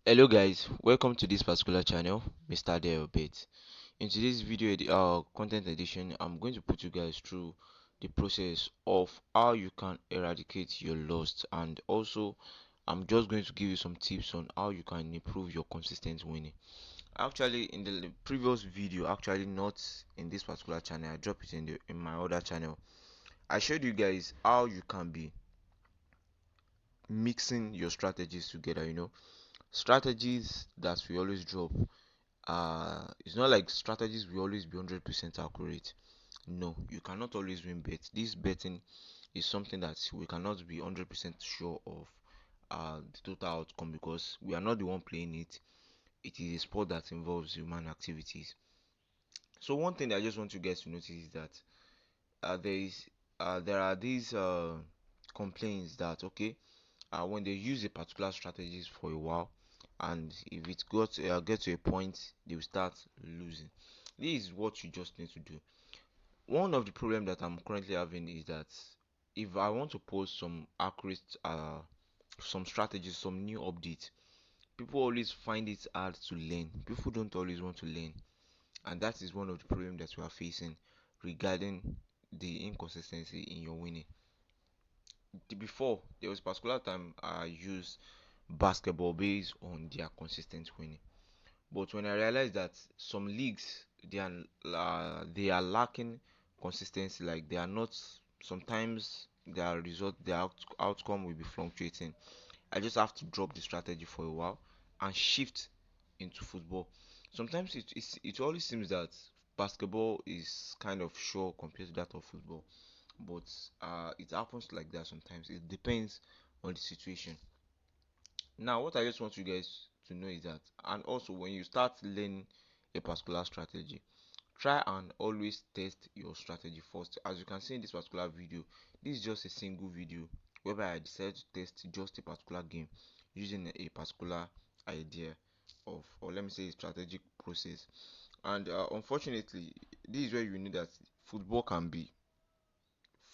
Hello guys, welcome to this particular channel, Mr. Bit. In today's video, content edition, I'm going to put you guys through the process of how you can eradicate your lost, and also I'm just going to give you some tips on how you can improve your consistent winning. Actually, in the previous video, actually not in this particular channel, I dropped it in my other channel. I showed you guys how you can be mixing your strategies together. Strategies that we always drop, it's not like strategies will always be 100% accurate. No, you cannot always win bet. This betting is something that we cannot be 100% sure of the total outcome, because we are not the one playing it. It is a sport that involves human activities. So one thing that I just want you guys to notice is that there are these complaints that, okay, when they use a particular strategies for a while, and if it get to a point, they will start losing. This is what you just need to do. One of the problem that I'm currently having is that if I want to post some accurate some strategies, some new updates, people always find it hard to learn. People don't always want to learn, and that is one of the problems that we are facing regarding the inconsistency in your winning. Before, there was a particular time I used basketball based on their consistent winning. But when I realized that some leagues, they are lacking consistency, like they are not, sometimes their result, outcome will be fluctuating. I just have to drop the strategy for a while and shift into football. Sometimes it always seems that basketball is kind of sure compared to that of football, but it happens like that sometimes. It depends on the situation. Now, what I just want you guys to know is that, and also when you start learning a particular strategy, try and always test your strategy first. As you can see in this particular video, this is just a single video whereby I decided to test just a particular game using a particular idea of, or let me say, a strategic process. And unfortunately, this is where you know that football can be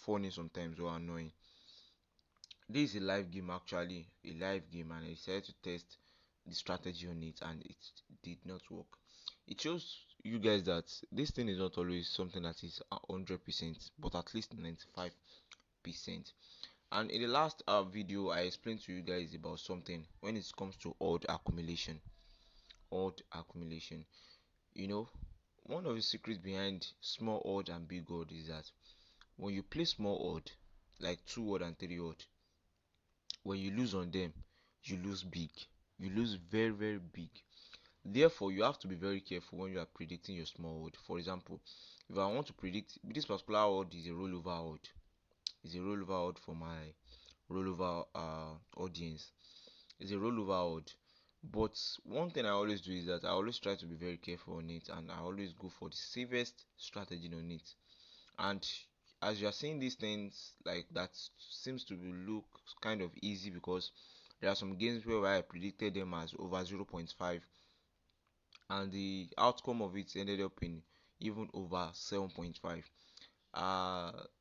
funny sometimes or annoying. This is a live game, actually a live game, and I decided to test the strategy on it, and it did not work. It shows you guys that this thing is not always something that is 100%, but at least 95%. And in the last video, I explained to you guys about something when it comes to odd accumulation. Odd accumulation, you know, one of the secrets behind small odd and big odd is that when you play small odd, like 2 odd and 3 odd, when you lose on them, you lose big. You lose very, very big. Therefore, you have to be very careful when you are predicting your small odd. For example, if I want to predict this particular odd is a rollover odd, is a rollover odd for my rollover audience. It's a rollover odd. But one thing I always do is that I always try to be very careful on it, and I always go for the safest strategy on it. And as you are seeing these things, like that seems to look kind of easy, because there are some games where I predicted them as over 0.5, and the outcome of it ended up in even over 7.5.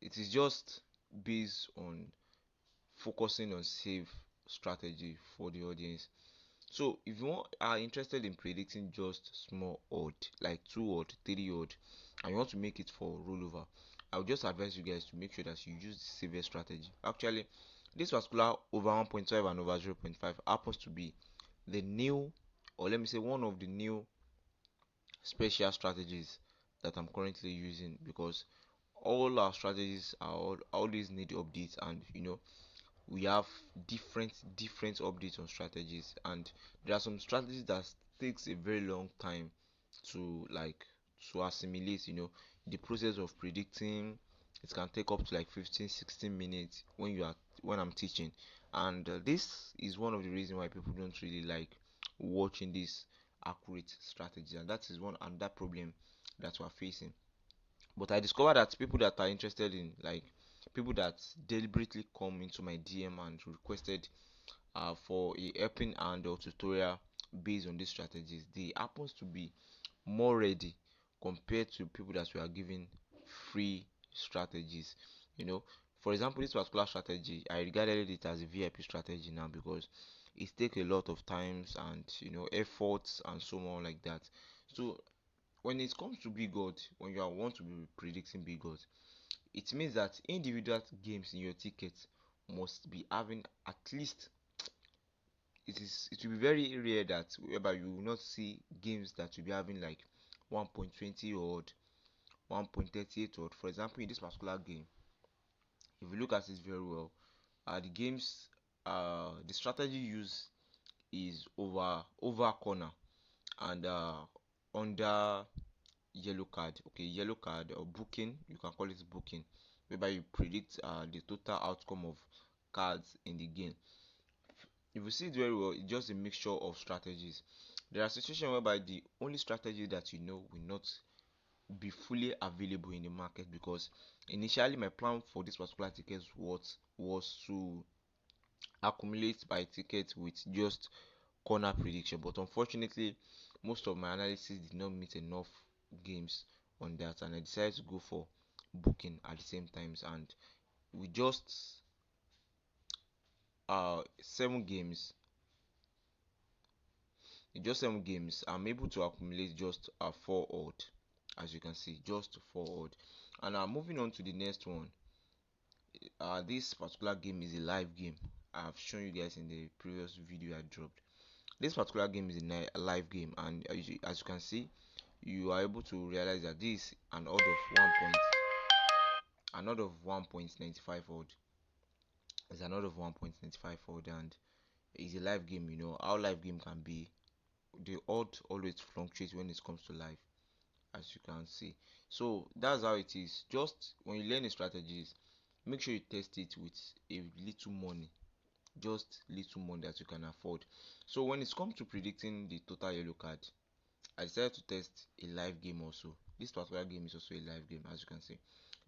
It is just based on focusing on safe strategy for the audience. So if are interested in predicting just small odd, like 2 odd, 3 odd, and you want to make it for rollover, I would just advise you guys to make sure that you use the saver strategy. Actually, this particular over 1.5 and over 0.5 happens to be the new, or let me say, one of the new special strategies that I'm currently using, because all our strategies always need updates, and we have different updates on strategies, and there are some strategies that takes a very long time to to assimilate. The process of predicting, it can take up to like 15-16 minutes when I'm teaching, and this is one of the reasons why people don't really like watching this accurate strategy, and that is one and that problem that we're facing. But I discovered that people that are interested in, like, people that deliberately come into my DM and requested for a helping hand or tutorial based on these strategies, they happens to be more ready compared to people that we are giving free strategies. you know for example, this particular strategy, I regarded it as a VIP strategy now, because it takes a lot of times and efforts and so on like that. So when it comes to big odds, when you want to be predicting big odds, it means that individual games in your ticket must be having at least, it will be very rare that whereby you will not see games that will be having like 1.20 odd, 1.38 odd. For example, in this particular game, if you look at it very well, the games, the strategy used is over corner and under yellow card. Okay, yellow card or booking, you can call it booking, whereby you predict the total outcome of cards in the game. If you see it very well, it's just a mixture of strategies. There are situations whereby the only strategy that will not be fully available in the market, because initially my plan for this particular ticket was to accumulate my ticket with just corner prediction, but unfortunately most of my analysis did not meet enough games on that, and I decided to go for booking at the same times. And with just 7 games, in just 7 games, I'm able to accumulate just 4 odd, as you can see, just 4 odd. And moving on to the next one. This particular game is a live game. I've shown you guys in the previous video I dropped. This particular game is a live game, and as you can see, you are able to realize that this is an odd of 1.95 odd. It's an odd of 1.95 odd, and it's a live game. You know how live game can be. The odd always fluctuates when it comes to live, as you can see. So that's how it is. Just when you learn the strategies, make sure you test it with a little money, just little money that you can afford. So when it comes to predicting the total yellow card, I decided to test a live game also. This particular game is also a live game, as you can see.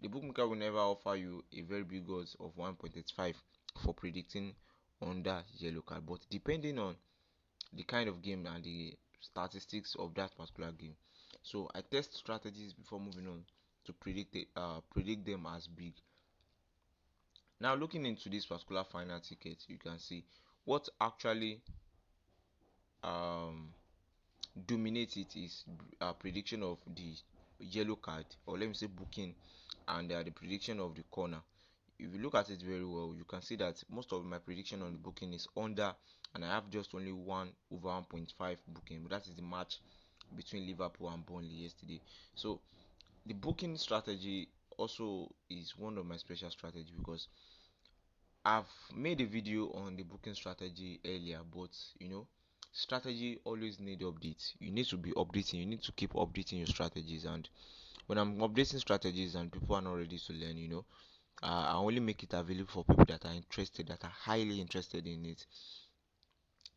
The bookmaker will never offer you a very big odds of 1.85 for predicting under yellow card, but depending on the kind of game and the statistics of that particular game. So I test strategies before moving on to predict them as big. Now looking into this particular final ticket, you can see what actually um dominates it is prediction of the yellow card, or let me say booking, and the prediction of the corner. If you look at it very well, you can see that most of my prediction on the booking is under, and I have just only 1 over 1.5 booking, but that is the match between Liverpool and Burnley yesterday. So the booking strategy also is one of my special strategy, because I've made a video on the booking strategy earlier, but strategy always need updates. You need to be updating, you need to keep updating your strategies. And when I'm updating strategies and people are not ready to learn, I only make it available for people that are interested, that are highly interested in it.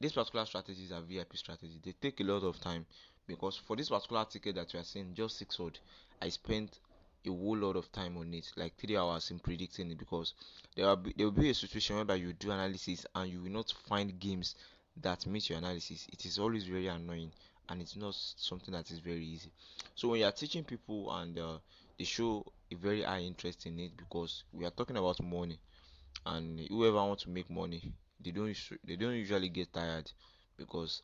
These particular strategies are VIP strategies. They take a lot of time, because for this particular ticket that you are seeing, just 6 odd, I spent a whole lot of time on it, like 3 hours in predicting it, because there will be a situation whereby you do analysis and you will not find games that meet your analysis. It is always very annoying, and it's not something that is very easy. So when you are teaching people and they show a very high interest in it, because we are talking about money, and whoever wants to make money, they don't usually get tired, because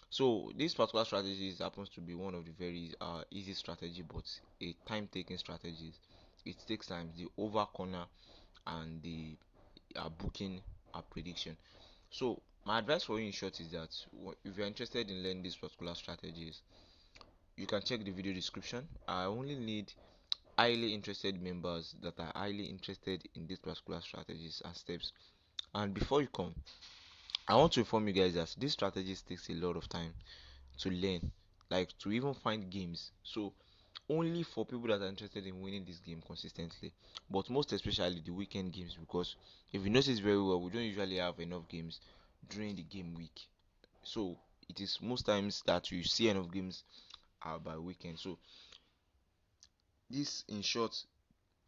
so this particular strategy happens to be one of the very easy strategy, but a time taking strategy. It takes time, the over corner and the booking prediction. So my advice for you in short is that if you're interested in learning these particular strategies, you can check the video description. I only need highly interested members that are highly interested in these particular strategies and steps. And before you come, I want to inform you guys that this strategies takes a lot of time to learn, like to even find games. So only for people that are interested in winning this game consistently, but most especially the weekend games, because if you notice very well, we don't usually have enough games during the game week. So it is most times that you see enough games by weekend. So this in short,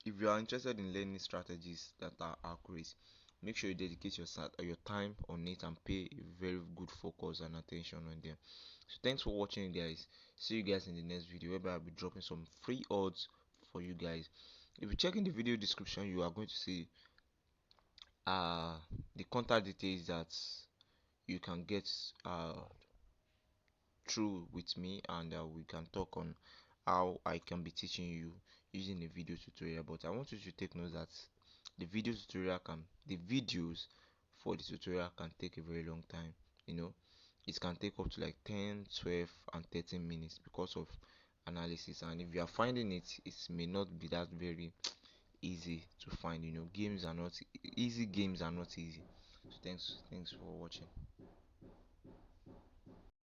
if you are interested in learning strategies that are accurate, make sure you dedicate your time on it and pay a very good focus and attention on them. So thanks for watching, guys. See you guys in the next video, where I'll be dropping some free odds for you guys. If you check in the video description, you are going to see uh the contact details that you can get through with me, and we can talk on how I can be teaching you using a video tutorial. But I want you to take note that the videos for the tutorial can take a very long time. You know, it can take up to like 10, 12, and 13 minutes because of analysis. And if you are finding it may not be that very easy to find. Games are not easy. Games are not easy. So thanks for watching.